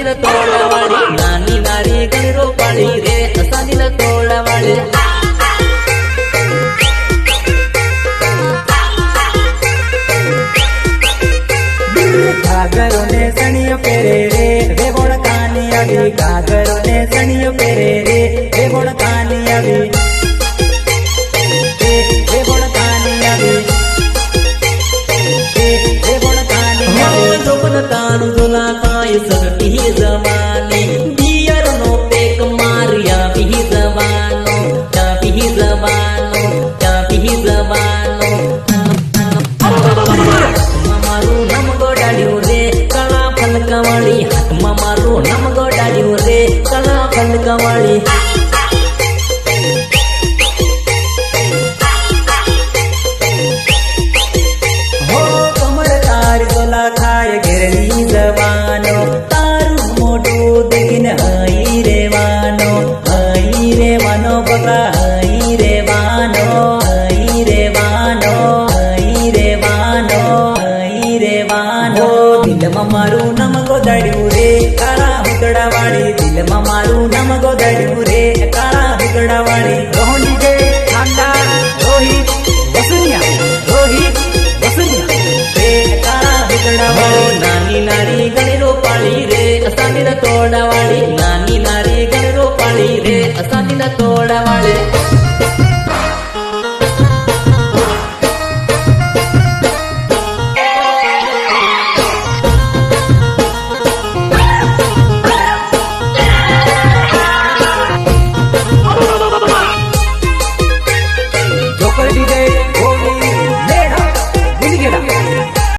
असांजी न तोड़वाड़ी नानी नारी गणी रोपाड़ी रे असांजी न तोड़वाड़ी घाघरो ने सणियो पेरे रे वेवोण कानी आवी घाघरो ने सणियो पेरे रे वेवोण कानी आवी वेवोण कानी आवी वेवोण कानी आवी जोबन तानु दुला काय सकती जमाने बियर नो पेक मारिया भी जवानो त्या भी जवानो त्या भी जवानो मारू नम गोडाड्यो रे कला फलकवाड़ी हाथमा मारू नम गोडाड्यो रे कला फलकवाड़ी हो कमर तार गोला खाय घेरली जवानो तारू मोटू देखीन हई रे वानो बका हई रे वानो दिल में मारू नम गोदाड्यू रे काळा हुकडावाड़ी दिल में मारू नम गोदाड्यू रे काळा हुकडावाड़ी रोहनी जे खानदार रोहित वसुनिया रे काळा हुकडावाड़ी नानी नारी गणी रोपाड़ी रे असांजी न तोड़वाड़ी नानी नारी गणी रोपाड़ी रे असांजी न तोड़वाड़ी